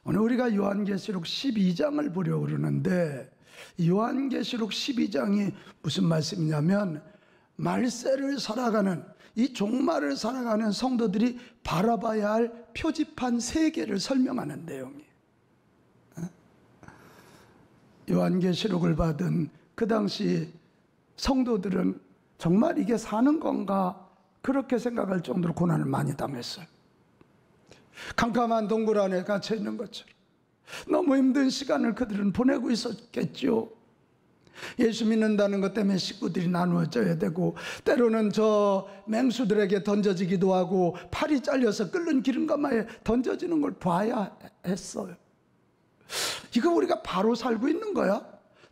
오늘 우리가 요한계시록 12장을 보려고 그러는데, 요한계시록 12장이 무슨 말씀이냐면 말세를 살아가는, 이 종말을 살아가는 성도들이 바라봐야 할 표지판 3개를 설명하는 내용이에요. 요한계시록을 받은 그 당시 성도들은 정말 이게 사는 건가 그렇게 생각할 정도로 고난을 많이 당했어요. 캄캄한 동굴 안에 갇혀 있는 것처럼 너무 힘든 시간을 그들은 보내고 있었겠죠. 예수 믿는다는 것 때문에 식구들이 나누어져야 되고, 때로는 저 맹수들에게 던져지기도 하고, 팔이 잘려서 끓는 기름가마에 던져지는 걸 봐야 했어요. 이거 우리가 바로 살고 있는 거야?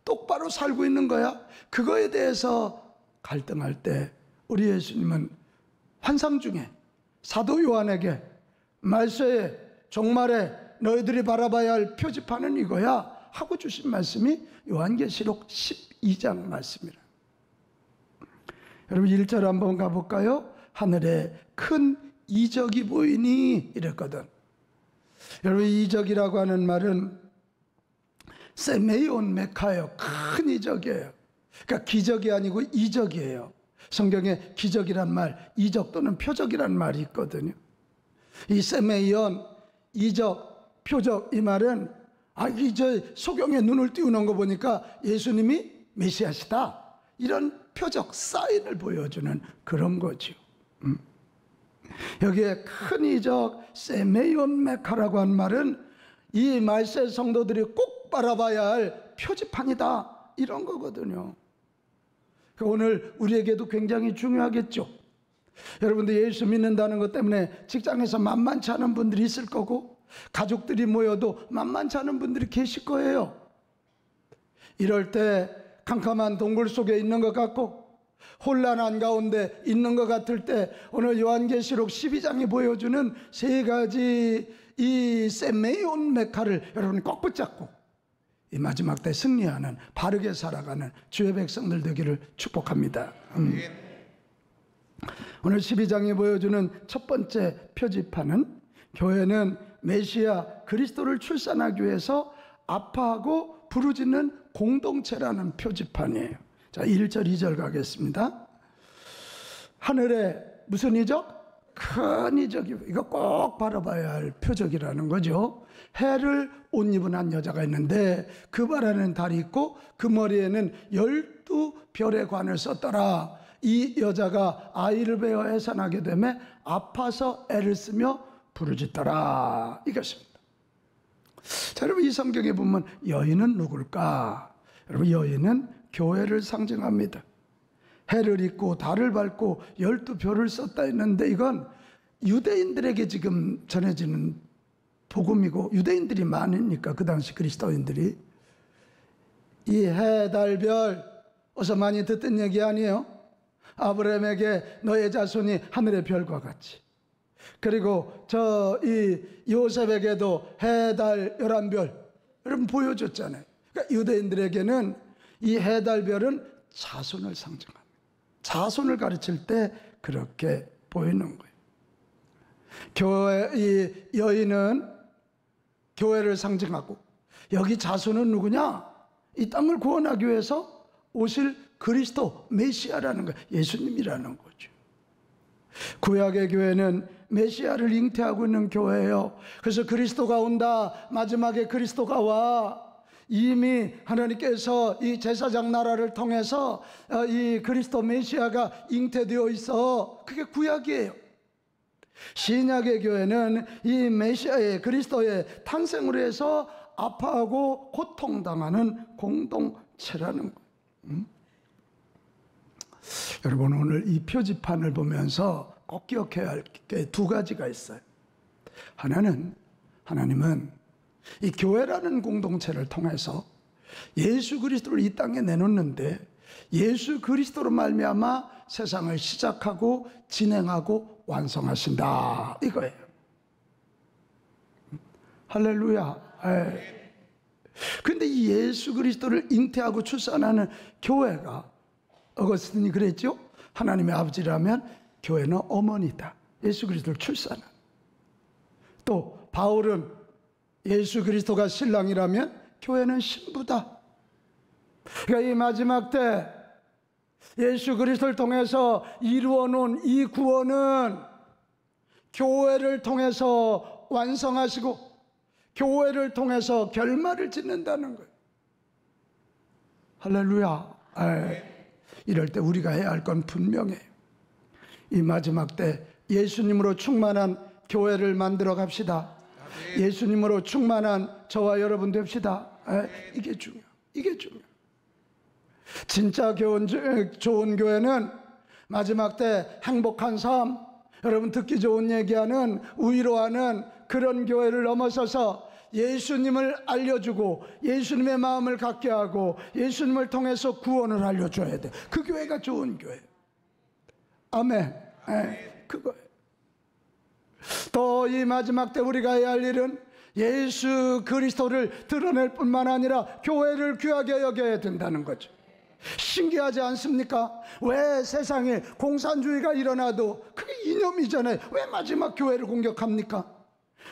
똑바로 살고 있는 거야? 그거에 대해서 갈등할 때 우리 예수님은 환상 중에 사도 요한에게 말세에 종말에 너희들이 바라봐야 할 표지판은 이거야 하고 주신 말씀이 요한계시록 12장 말씀이라. 여러분 1절 한번 가볼까요? 하늘에 큰 이적이 보이니 이랬거든. 여러분 이적이라고 하는 말은 세메이온 메카예요. 큰 이적이에요. 그러니까 기적이 아니고 이적이에요. 성경에 기적이란 말, 이적 또는 표적이란 말이 있거든요. 이 세메이온, 이적, 표적, 이 말은 이제 소경에 눈을 띄우는 거 보니까 예수님이 메시아시다, 이런 표적, 사인을 보여주는 그런 거죠. 여기에 큰 이적, 세메이온 메카라고 한 말은 이 말세 성도들이 꼭 바라봐야 할 표지판이다, 이런 거거든요. 오늘 우리에게도 굉장히 중요하겠죠. 여러분들 예수 믿는다는 것 때문에 직장에서 만만치 않은 분들이 있을 거고, 가족들이 모여도 만만치 않은 분들이 계실 거예요. 이럴 때 캄캄한 동굴 속에 있는 것 같고 혼란한 가운데 있는 것 같을 때 오늘 요한계시록 12장이 보여주는 3가지 이 세메이온 메카를 여러분이 꼭 붙잡고 이 마지막 때 승리하는, 바르게 살아가는 주의 백성들 되기를 축복합니다. 오늘 12장이 보여주는 첫 번째 표지판은 교회는 메시아 그리스도를 출산하기 위해서 아파하고 부르짖는 공동체라는 표지판이에요. 자, 1절 2절 가겠습니다. 하늘에 무슨 이적? 큰 이적이, 이거 꼭 바라봐야 할 표적이라는 거죠. 해를 옷 입은 한 여자가 있는데 그 발에는 달이 있고 그 머리에는 12별의 관을 썼더라. 이 여자가 아이를 베어 해산하게 되매 아파서 애를 쓰며 부르짖더라, 이것입니다. 자, 여러분 이 성경에 보면 여인은 누굴까? 여러분 여인은 교회를 상징합니다. 해를 입고 달을 밟고 12별을 썼다 했는데 이건 유대인들에게 지금 전해지는 복음이고, 유대인들이 많으니까 그 당시 그리스도인들이 이 해, 달, 별 어서 많이 듣던 얘기 아니에요? 아브라함에게 너의 자손이 하늘의 별과 같이, 그리고 이 요셉에게도 해, 달, 11별 여러분 보여줬잖아요. 그러니까 유대인들에게는 이 해, 달, 별은 자손을 상징합니다. 자손을 가르칠 때 그렇게 보이는 거예요. 이 여인은 교회를 상징하고, 여기 자손은 누구냐? 이 땅을 구원하기 위해서 오실 그리스도, 메시아라는 거예요. 예수님이라는 거죠. 구약의 교회는 메시아를 잉태하고 있는 교회예요. 그래서 그리스도가 온다, 마지막에 그리스도가 와, 이미 하나님께서 이 제사장 나라를 통해서 이 그리스도 메시아가 잉태되어 있어. 그게 구약이에요. 신약의 교회는 이 메시아의 그리스도의 탄생으로 해서 아파하고 고통당하는 공동체라는 거예요. 여러분 오늘 이 표지판을 보면서 꼭 기억해야 할 게 2가지가 있어요. 하나는 하나님은 이 교회라는 공동체를 통해서 예수 그리스도를 이 땅에 내놓는데 예수 그리스도로 말미암아 세상을 시작하고 진행하고 완성하신다, 이거예요. 할렐루야. 그런데 이 예수 그리스도를 잉태하고 출산하는 교회가, 어거스틴이 그랬죠? 하나님의 아버지라면 교회는 어머니다. 예수 그리스도를 출산한. 또 바울은 예수 그리스도가 신랑이라면 교회는 신부다. 그러니까 이 마지막 때 예수 그리스도를 통해서 이루어 놓은 이 구원은 교회를 통해서 완성하시고 교회를 통해서 결말을 짓는다는 거예요. 할렐루야. 이럴 때 우리가 해야 할 건 분명해요. 이 마지막 때 예수님으로 충만한 교회를 만들어 갑시다. 예수님으로 충만한 저와 여러분 됩시다. 이게 중요해요. 이게 중요해요. 진짜 좋은 교회는 마지막 때 행복한 삶, 여러분 듣기 좋은 얘기하는, 위로하는 그런 교회를 넘어서서 예수님을 알려주고 예수님의 마음을 갖게 하고 예수님을 통해서 구원을 알려줘야 돼. 그 교회가 좋은 교회. 아멘. 그거예요. 또 이 마지막 때 우리가 해야 할 일은 예수 그리스도를 드러낼 뿐만 아니라 교회를 귀하게 여겨야 된다는 거죠. 신기하지 않습니까? 왜 세상에 공산주의가 일어나도 그게 이념이잖아요. 왜 마지막 교회를 공격합니까?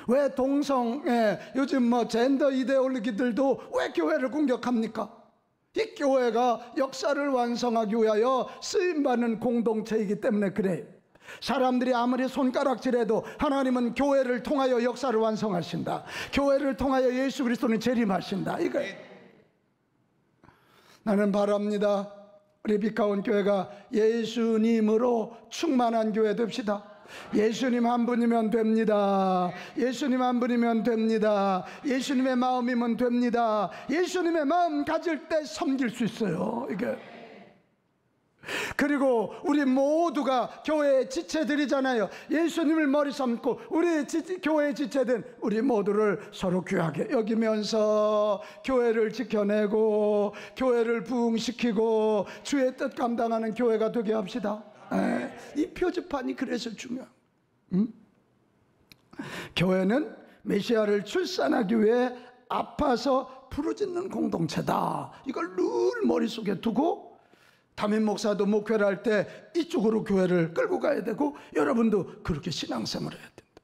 왜 동성애, 요즘 젠더 이데올로기들도 왜 교회를 공격합니까? 이 교회가 역사를 완성하기 위하여 쓰임받는 공동체이기 때문에 그래요. 사람들이 아무리 손가락질해도 하나님은 교회를 통하여 역사를 완성하신다. 교회를 통하여 예수 그리스도는 재림하신다. 이거예요. 나는 바랍니다. 우리 빛가운 교회가 예수님으로 충만한 교회 됩시다. 예수님 한 분이면 됩니다. 예수님 한 분이면 됩니다. 예수님의 마음이면 됩니다. 예수님의 마음 가질 때 섬길 수 있어요. 이게. 그리고 우리 모두가 교회의 지체들이잖아요. 예수님을 머리 삼고 우리 교회의 지체된 우리 모두를 서로 귀하게 여기면서 교회를 지켜내고 교회를 부흥시키고 주의 뜻 감당하는 교회가 되게 합시다. 이 표지판이 그래서 중요해요. 교회는 메시아를 출산하기 위해 아파서 부르짖는 공동체다. 이걸 늘 머릿속에 두고 담임 목사도 목회를 할 때 이쪽으로 교회를 끌고 가야 되고 여러분도 그렇게 신앙생활을 해야 된다.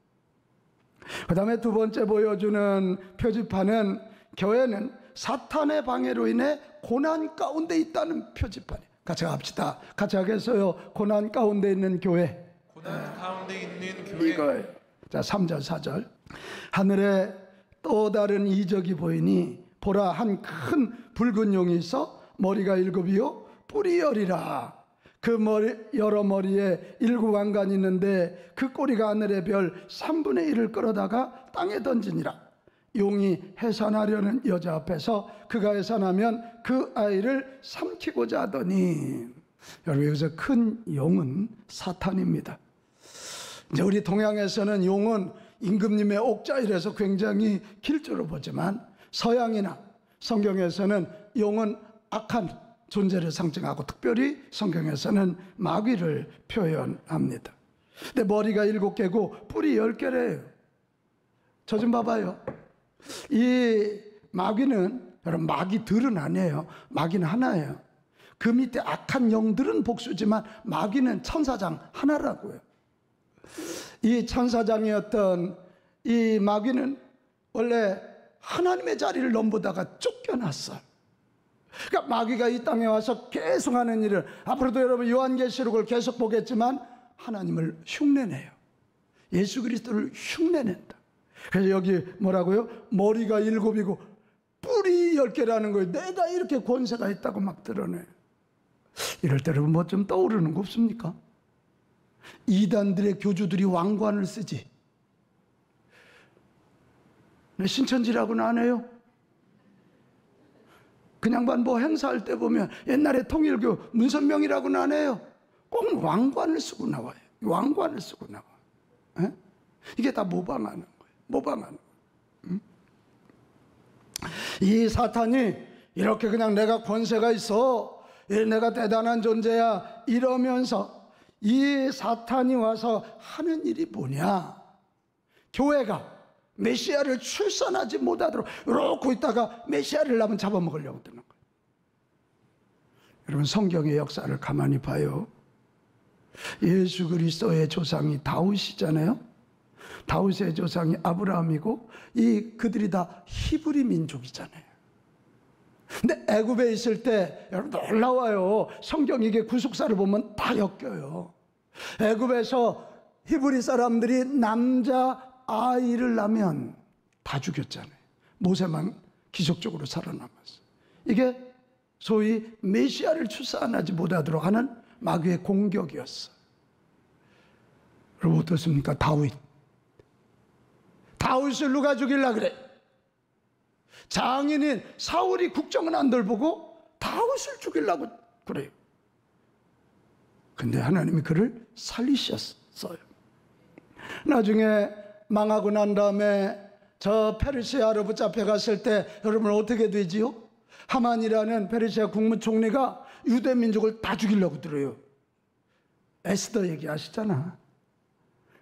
그 다음에 두 번째 보여주는 표지판은 교회는 사탄의 방해로 인해 고난 가운데 있다는 표지판이에요. 같이 합시다. 같이 하겠어요. 고난 가운데 있는 교회. 고난 가운데 있는 교회. 이거예요. 자, 3절 4절. 하늘에 또 다른 이적이 보이니 보라, 한 큰 붉은 용이 있어 머리가 7이요 뿔이 10이라. 그 여러 머리에 7 왕관이 있는데 그 꼬리가 하늘의 별 3분의 1을 끌어다가 땅에 던지니라. 용이 해산하려는 여자 앞에서 그가 해산하면 그 아이를 삼키고자 하더니. 여러분, 여기서 큰 용은 사탄입니다. 이제 우리 동양에서는 용은 임금님의 옥자 이래서 굉장히 길조로 보지만 서양이나 성경에서는 용은 악한 존재를 상징하고 특별히 성경에서는 마귀를 표현합니다. 근데 머리가 7개고 뿔이 10개래요. 저 좀 봐봐요. 이 마귀는, 여러분, 마귀들은 아니에요. 마귀는 하나예요. 그 밑에 악한 영들은 복수지만 마귀는 천사장 하나라고요. 이 천사장이었던 이 마귀는 원래 하나님의 자리를 넘보다가 쫓겨났어요. 그러니까 마귀가 이 땅에 와서 계속 하는 일을, 앞으로도 여러분 요한계시록을 계속 보겠지만 하나님을 흉내내요. 예수 그리스도를 흉내낸다. 그래서 여기 뭐라고요? 머리가 7이고 뿔이 10개라는 거예요. 내가 이렇게 권세가 있다고 막 드러내요. 이럴 때 여러분 뭐 좀 떠오르는 거 없습니까? 이단들의 교주들이 왕관을 쓰지. 신천지라고는 안 해요. 그냥 뭐 행사할 때 보면 옛날에 통일교 문선명이라고는 안 해요. 꼭 왕관을 쓰고 나와요. 왕관을 쓰고 나와. 에? 이게 다 모방하는 거예요. 모방하는 거예요. 이 사탄이 이렇게 그냥 내가 권세가 있어, 내가 대단한 존재야 이러면서 이 사탄이 와서 하는 일이 뭐냐? 교회가 메시아를 출산하지 못하도록 이러고 있다가 메시아를 낳으면 잡아먹으려고 드는 거예요. 여러분, 성경의 역사를 가만히 봐요. 예수 그리스도의 조상이 다윗이잖아요. 다윗의 조상이 아브라함이고 그들이 다 히브리 민족이잖아요. 근데 애굽에 있을 때 여러분 놀라워요. 성경 이게 구속사를 보면 다 엮여요. 애굽에서 히브리 사람들이 남자 아이를 낳으면 다 죽였잖아요. 모세만 기적적으로 살아남았어요. 이게 소위 메시아를 출산하지 못하도록 하는 마귀의 공격이었어요. 여러분 어떻습니까? 다윗을 누가 죽이려고 그래? 장인인 사울이 국정은 안 돌보고 다윗을 죽이려고 그래요. 근데 하나님이 그를 살리셨어요. 나중에 망하고 난 다음에 저 페르시아로 붙잡혀 갔을 때 여러분 어떻게 되지요? 하만이라는 페르시아 국무총리가 유대 민족을 다 죽이려고 들어요. 에스더 얘기 아시잖아.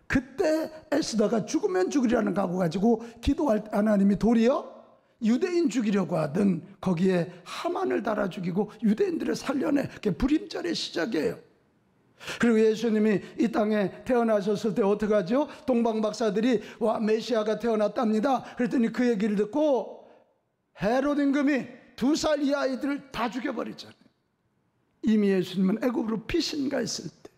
그때 에스더가 죽으면 죽으리라는 각오 가지고 기도할 때 하나님이 도리어 유대인 죽이려고 하던 거기에 하만을 달아 죽이고 유대인들을 살려내. 그게 불임절의 시작이에요. 그리고 예수님이 이 땅에 태어나셨을 때 어떻게 하죠? 동방 박사들이 와 메시아가 태어났답니다. 그랬더니 그 얘기를 듣고 헤롯 임금이 2살 이 아이들을 다 죽여버리잖아요. 이미 예수님은 애굽으로 피신가 했을 때.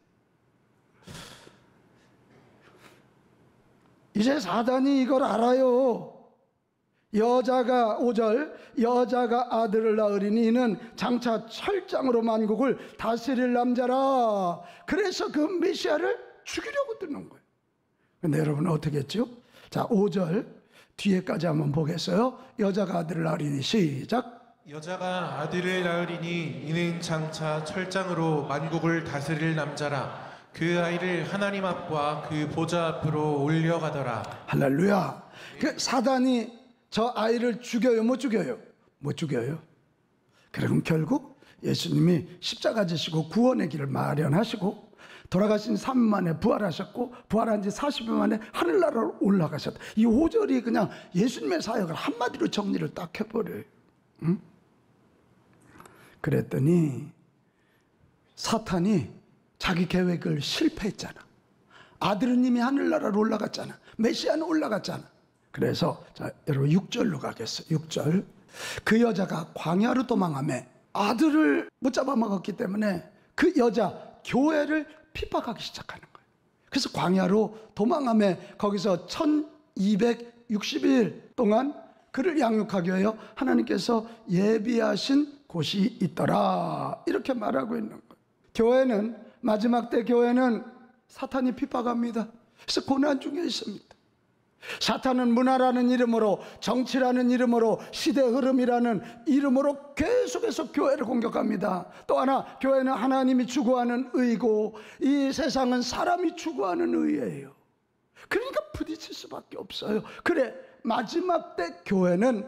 이제 사단이 이걸 알아요. 여자가 5절 여자가 아들을 낳으리니 이는 장차 철장으로 만국을 다스릴 남자라. 그래서 그 메시아를 죽이려고 드는 거예요. 근데 여러분 어떻게 했죠? 자 5절 뒤에까지 한번 보겠어요. 여자가 아들을 낳으리니 시작. 여자가 아들을 낳으리니 이는 장차 철장으로 만국을 다스릴 남자라. 그 아이를 하나님 앞과 그 보좌 앞으로 올려가더라. 할렐루야. 그 사단이 저 아이를 죽여요? 못 죽여요? 못 죽여요. 그럼 결국 예수님이 십자가 지시고 구원의 길을 마련하시고 돌아가신 3일 만에 부활하셨고 부활한 지 40일 만에 하늘나라로 올라가셨다. 이 5절이 그냥 예수님의 사역을 한마디로 정리를 딱 해버려요. 응? 그랬더니 사탄이 자기 계획을 실패했잖아. 아들은 이미 하늘나라로 올라갔잖아. 메시아는 올라갔잖아. 그래서 자 여러분 6절로 가겠어요. 6절 그 여자가 광야로 도망하며 아들을 못 잡아먹었기 때문에 그 여자 교회를 핍박하기 시작하는 거예요. 그래서 광야로 도망하며 거기서 1260일 동안 그를 양육하기 위하여 하나님께서 예비하신 곳이 있더라. 이렇게 말하고 있는 거예요. 교회는 마지막 때 교회는 사탄이 핍박합니다. 그래서 고난 중에 있습니다. 사탄은 문화라는 이름으로 정치라는 이름으로 시대 흐름이라는 이름으로 계속해서 교회를 공격합니다. 또 하나 교회는 하나님이 추구하는 의고 이 세상은 사람이 추구하는 의예요. 그러니까 부딪힐 수밖에 없어요. 그래 마지막 때 교회는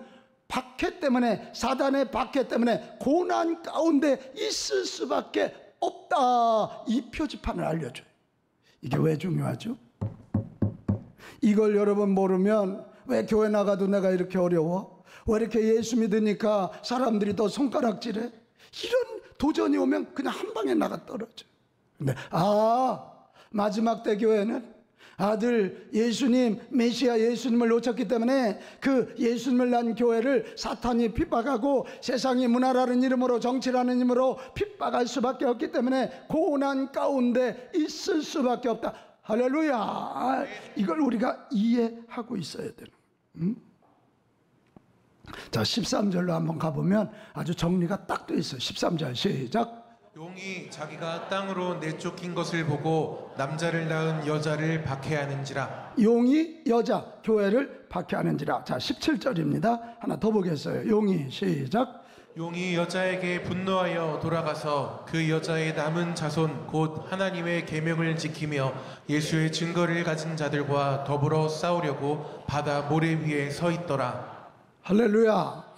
박해 때문에 사단의 박해 때문에 고난 가운데 있을 수밖에 없다. 이 표지판을 알려줘요. 이게 왜 중요하죠? 이걸 여러분 모르면 왜 교회 나가도 내가 이렇게 어려워? 왜 이렇게 예수 믿으니까 사람들이 더 손가락질해? 이런 도전이 오면 그냥 한 방에 나가 떨어져. 근데 마지막 때 교회는 아들 예수님 메시아 예수님을 놓쳤기 때문에 그 예수님을 낳은 교회를 사탄이 핍박하고 세상이 문화라는 이름으로 정치라는 이름으로 핍박할 수밖에 없기 때문에 고난 가운데 있을 수밖에 없다. 할렐루야. 이걸 우리가 이해하고 있어야 되는 거예요. 자 13절로 한번 가보면 아주 정리가 딱 돼 있어요. 13절 시작. 용이 자기가 땅으로 내쫓긴 것을 보고 남자를 낳은 여자를 박해하는지라. 용이 여자 교회를 박해하는지라. 자 17절입니다. 하나 더 보겠어요. 용이 시작. 용이 여자에게 분노하여 돌아가서 그 여자의 남은 자손 곧 하나님의 계명을 지키며 예수의 증거를 가진 자들과 더불어 싸우려고 바다 모래 위에 서 있더라. 할렐루야.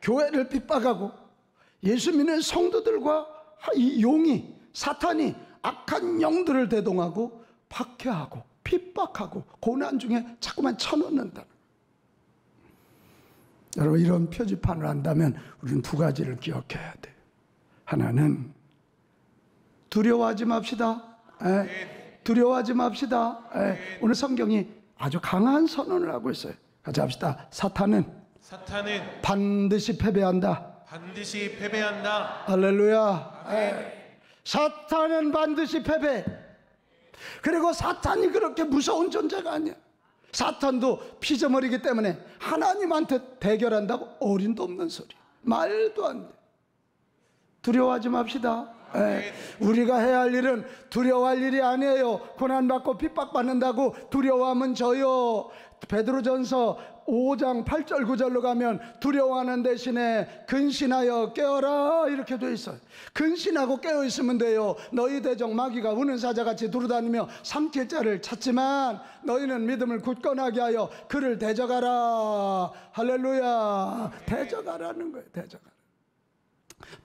교회를 핍박하고 예수 믿는 성도들과 이 용이 사탄이 악한 영들을 대동하고 박해하고 핍박하고 고난 중에 자꾸만 쳐넣는다. 여러분 이런 표지판을 한다면 우리는 두 가지를 기억해야 돼요. 하나는 두려워하지 맙시다. 두려워하지 맙시다. 오늘 성경이 아주 강한 선언을 하고 있어요. 같이 합시다. 사탄은 반드시 패배한다. 반드시 패배한다. 할렐루야. 사탄은 반드시 패배. 그리고 사탄이 그렇게 무서운 존재가 아니야. 사탄도 피조물이기 때문에 하나님한테 대결한다고 어림도 없는 소리. 말도 안 돼. 두려워하지 맙시다. 우리가 해야 할 일은 두려워할 일이 아니에요. 고난받고 핍박받는다고 두려워하면 져요. 베드로전서 5장 8절 9절로 가면 두려워하는 대신에 근신하여 깨어라 이렇게 돼 있어요. 근신하고 깨어 있으면 돼요. 너희 대적 마귀가 우는 사자같이 두루다니며 삼킬 자를 찾지만 너희는 믿음을 굳건하게 하여 그를 대적하라. 할렐루야. 대적하라는 거예요. 대적하라.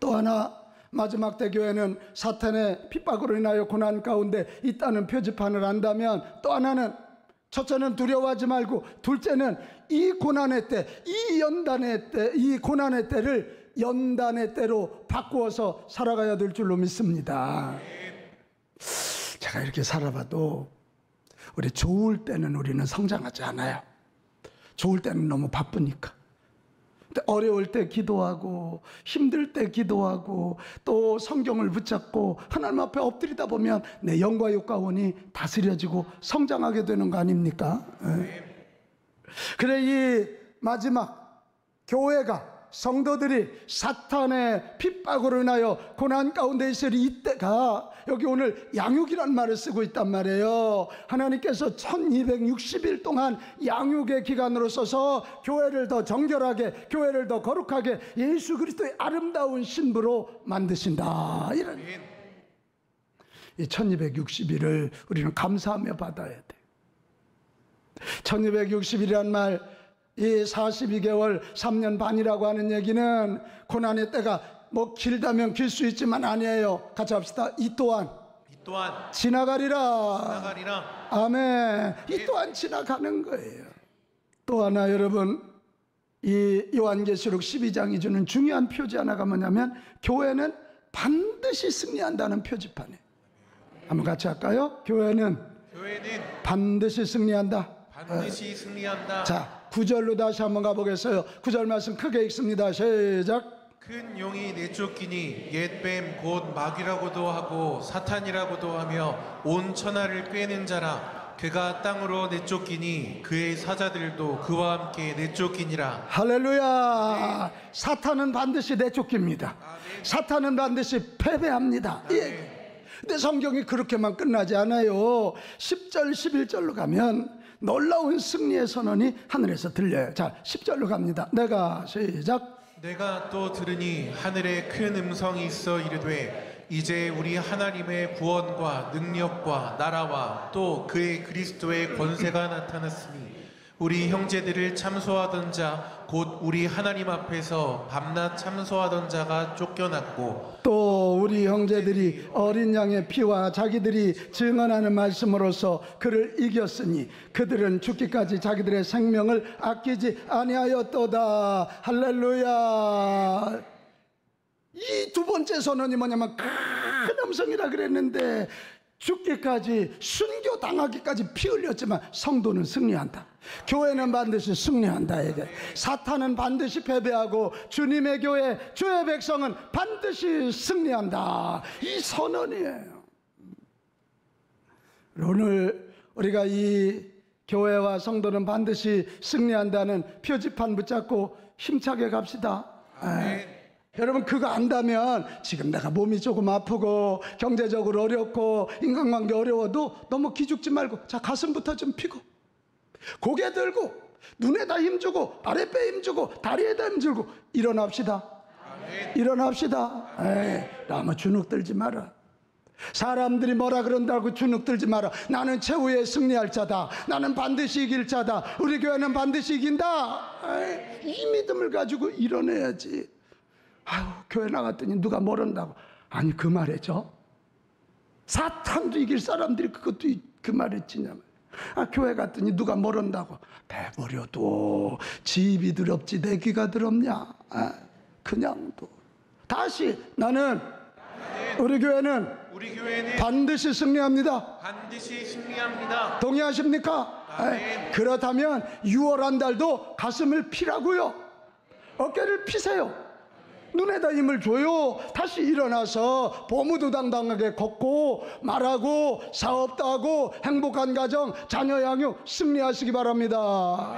또 하나, 마지막 때 교회는 사탄의 핍박으로 인하여 고난 가운데 있다는 표지판을 안다면, 또 하나는, 첫째는 두려워하지 말고, 둘째는 이 고난의 때, 이 연단의 때, 이 고난의 때를 연단의 때로 바꾸어서 살아가야 될 줄로 믿습니다. 제가 이렇게 살아봐도 우리 좋을 때는 우리는 성장하지 않아요. 좋을 때는 너무 바쁘니까. 어려울 때 기도하고 힘들 때 기도하고 또 성경을 붙잡고 하나님 앞에 엎드리다 보면 내 영과 육가원이 다스려지고 성장하게 되는 거 아닙니까? 그래, 이 마지막 교회가, 성도들이 사탄의 핍박으로 인하여 고난 가운데 있을 이때가, 여기 오늘 양육이란 말을 쓰고 있단 말이에요. 하나님께서 1260일 동안 양육의 기간으로 써서 교회를 더 정결하게, 교회를 더 거룩하게 예수 그리스도의 아름다운 신부로 만드신다. 이런 이 1260일을 우리는 감사하며 받아야 돼. 1260일이란 말, 이 42개월 3년 반이라고 하는 얘기는 고난의 때가 뭐 길다면 길 수 있지만 아니에요. 같이 합시다. 이 또한 지나가리라. 아멘. 이 또한 지나가는 거예요. 또 하나, 여러분, 이 요한계시록 12장이 주는 중요한 표지 하나가 뭐냐면, 교회는 반드시 승리한다는 표지판이에요. 한번 같이 할까요? 교회는 반드시 승리한다. 반드시 승리한다. 자, 9절로 다시 한번 가보겠어요. 9절 말씀 크게 읽습니다. 시작. 큰 용이 내쫓기니 옛뱀 곧 마귀라고도 하고 사탄이라고도 하며 온 천하를 꿰는 자라. 그가 땅으로 내쫓기니 그의 사자들도 그와 함께 내쫓기니라. 할렐루야. 사탄은 반드시 내쫓깁니다. 사탄은 반드시 패배합니다. 예. 근데 성경이 그렇게만 끝나지 않아요. 10절 11절로 가면 놀라운 승리의 선언이 하늘에서 들려요. 자, 10절로 갑니다. 내가, 시작. 내가 또 들으니 하늘에 큰 음성이 있어 이르되 이제 우리 하나님의 구원과 능력과 나라와 또 그의 그리스도의 권세가 나타났으니 우리 형제들을 참소하던 자 곧 우리 하나님 앞에서 밤낮 참소하던 자가 쫓겨났고 또 우리 형제들이 어린 양의 피와 자기들이 증언하는 말씀으로서 그를 이겼으니 그들은 죽기까지 자기들의 생명을 아끼지 아니하였도다. 할렐루야. 이 두 번째 선언이 뭐냐면 큰 음성이라 그랬는데, 죽기까지, 순교당하기까지 피 흘렸지만 성도는 승리한다. 교회는 반드시 승리한다. 이게 사탄은 반드시 패배하고 주님의 교회, 주의 백성은 반드시 승리한다. 이 선언이에요. 오늘 우리가 이 교회와 성도는 반드시 승리한다는 표지판 붙잡고 힘차게 갑시다. 여러분, 그거 안다면 지금 내가 몸이 조금 아프고 경제적으로 어렵고 인간관계 어려워도 너무 기죽지 말고, 자, 가슴부터 좀 펴고 고개 들고 눈에다 힘주고 아랫배에 힘주고 다리에다 힘주고 일어납시다. 일어납시다. 너무 주눅 들지 마라. 사람들이 뭐라 그런다고 주눅 들지 마라. 나는 최후의 승리할 자다. 나는 반드시 이길 자다. 우리 교회는 반드시 이긴다. 이 믿음을 가지고 일어나야지. 아유, 교회 나갔더니 누가 모른다고. 아니, 그 말이죠. 사탄도 이길 사람들이 그것도 그 말했지냐면, 교회 갔더니 누가 모른다고. 내버려둬. 집이 더럽지 내 귀가 더럽냐. 그냥 둬. 다시, 나는 우리 교회는 반드시 승리합니다. 반드시 승리합니다. 동의하십니까? 그렇다면 6월 한 달도 가슴을 피라고요. 어깨를 피세요. 눈에다 힘을 줘요. 다시 일어나서 보무도당당하게 걷고 말하고 사업도 하고 행복한 가정, 자녀 양육 승리하시기 바랍니다.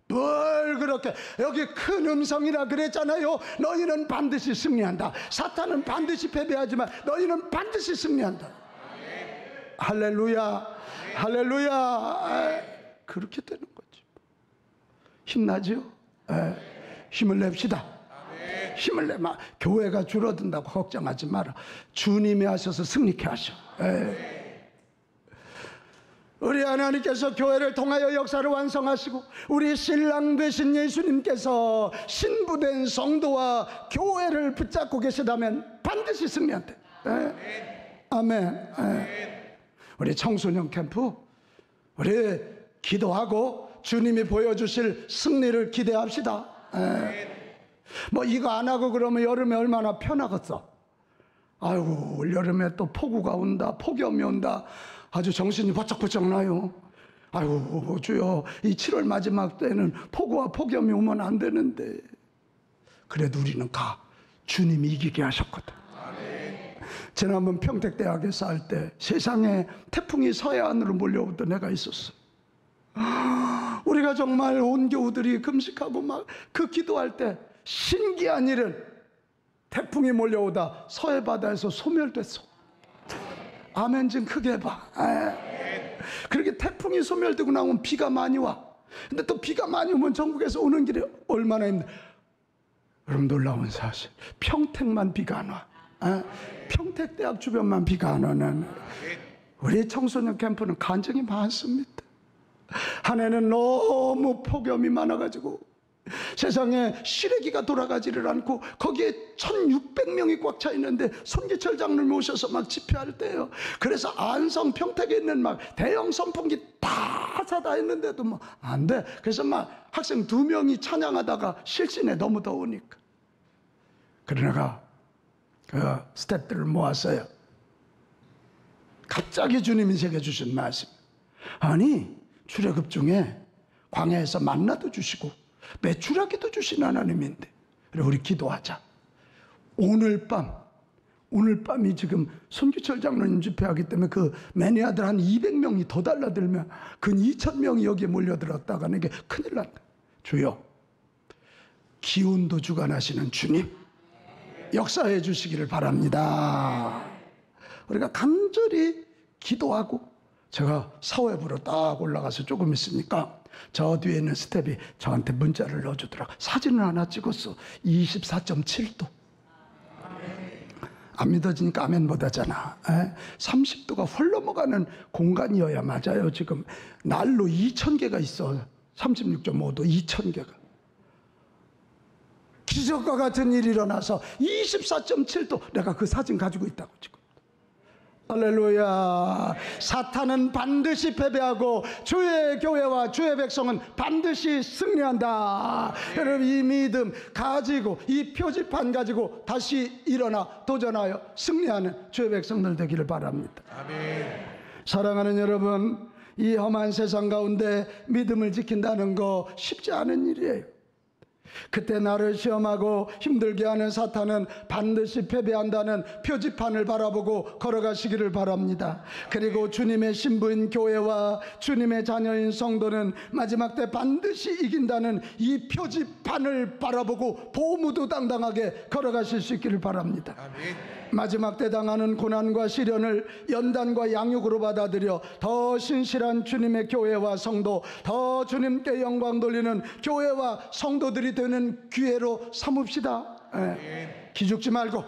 뭘 그렇게, 여기 큰 음성이라 그랬잖아요. 너희는 반드시 승리한다. 사탄은 반드시 패배하지만 너희는 반드시 승리한다. 할렐루야, 할렐루야. 그렇게 되는 거지. 힘나죠? 힘을 냅시다. 힘을 내마. 교회가 줄어든다고 걱정하지 마라. 주님이 하셔서 승리케 하셔. 우리 하나님께서 교회를 통하여 역사를 완성하시고 우리 신랑 되신 예수님께서 신부된 성도와 교회를 붙잡고 계시다면 반드시 승리한대. 아멘. 우리 청소년 캠프 우리 기도하고 주님이 보여주실 승리를 기대합시다. 뭐 이거 안 하고 그러면 여름에 얼마나 편하겠어. 아이고 올여름에 또 폭우가 온다, 폭염이 온다. 아주 정신이 바짝바짝 나요. 아이고 주여, 이 7월 마지막 때는 폭우와 폭염이 오면 안 되는데. 그래도 우리는 주님이 이기게 하셨거든. 지난번 평택대학에서 할 때 세상에 태풍이 서해안으로 몰려오던 애가 있었어요. 우리가 정말 온 교우들이 금식하고 막 그 기도할 때 신기한 일은 태풍이 몰려오다 서해 바다에서 소멸됐어. 아멘 좀 크게 해봐. 그렇게 태풍이 소멸되고 나오면 비가 많이 와. 근데 또 비가 많이 오면 전국에서 오는 길에 얼마나 힘들어. 여러분 놀라운 사실, 평택만 비가 안 와. 평택대학 주변만 비가 안 오는 우리 청소년 캠프는 간증이 많습니다. 한 해는 너무 폭염이 많아가지고 세상에 시래기가 돌아가지를 않고 거기에 1600명이 꽉 차 있는데 손기철 장로님 오셔서 막 집회할 때요. 그래서 안성 평택에 있는 막 대형 선풍기 다 사다 했는데도 뭐 안 돼. 그래서 막 학생 2명이 찬양하다가 실신에 너무 더우니까. 그러다가 그 스태프들을 모았어요. 갑자기 주님이 제게 주신 말씀. 아니 출애굽 중에 광야에서 만나도 주시고 메추라기도 주신 하나님인데 그래 우리 기도하자. 오늘 밤이 지금 손기철 장로님 집회하기 때문에 그 매니아들 한 200명이 더 달라들면 근 2000명이 여기에 몰려들었다가는 이게 큰일 난다. 주여, 기운도 주관하시는 주님 역사해 주시기를 바랍니다. 우리가 간절히 기도하고, 제가 사회부로 딱 올라가서 조금 있으니까 저 뒤에 있는 스텝이 저한테 문자를 넣어주더라고. 사진을 하나 찍었어. 24.7도. 안 믿어지니까 아멘 못하잖아. 30도가 헐 넘어가는 공간이어야 맞아요. 지금 난로 2000개가 있어. 36.5도 2000개가. 기적과 같은 일이 일어나서 24.7도. 내가 그 사진 가지고 있다고 지금. 할렐루야. 사탄은 반드시 패배하고 주의 교회와 주의 백성은 반드시 승리한다. 여러분 이 믿음 가지고, 이 표지판 가지고 다시 일어나 도전하여 승리하는 주의 백성들 되기를 바랍니다. 아멘. 사랑하는 여러분, 이 험한 세상 가운데 믿음을 지킨다는 거 쉽지 않은 일이에요. 그때 나를 시험하고 힘들게 하는 사탄은 반드시 패배한다는 표지판을 바라보고 걸어가시기를 바랍니다. 그리고 주님의 신부인 교회와 주님의 자녀인 성도는 마지막 때 반드시 이긴다는 이 표지판을 바라보고 보무도당당하게 걸어가실 수 있기를 바랍니다. 아멘. 마지막 때 당하는 고난과 시련을 연단과 양육으로 받아들여 더 신실한 주님의 교회와 성도, 더 주님께 영광 돌리는 교회와 성도들이 되는 기회로 삼읍시다. 기죽지 말고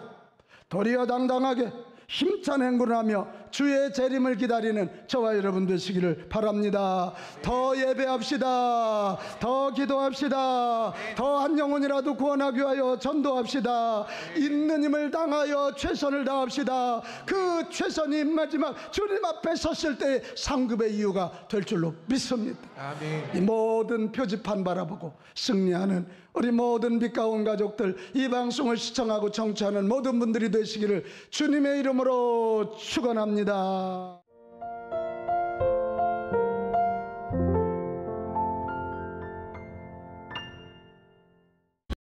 도리어 당당하게 힘찬 행군을 하며 주의 재림을 기다리는 저와 여러분 되시기를 바랍니다. 더 예배합시다. 더 기도합시다. 더 한 영혼이라도 구원하기 위하여 전도합시다. 있는 힘을 당하여 최선을 다합시다. 그 최선이 마지막 주님 앞에 섰을 때 상급의 이유가 될 줄로 믿습니다. 아멘. 이 모든 표지판 바라보고 승리하는 우리 모든 빛가운 가족들, 이 방송을 시청하고 청취하는 모든 분들이 되시기를 주님의 이름으로 축원합니다.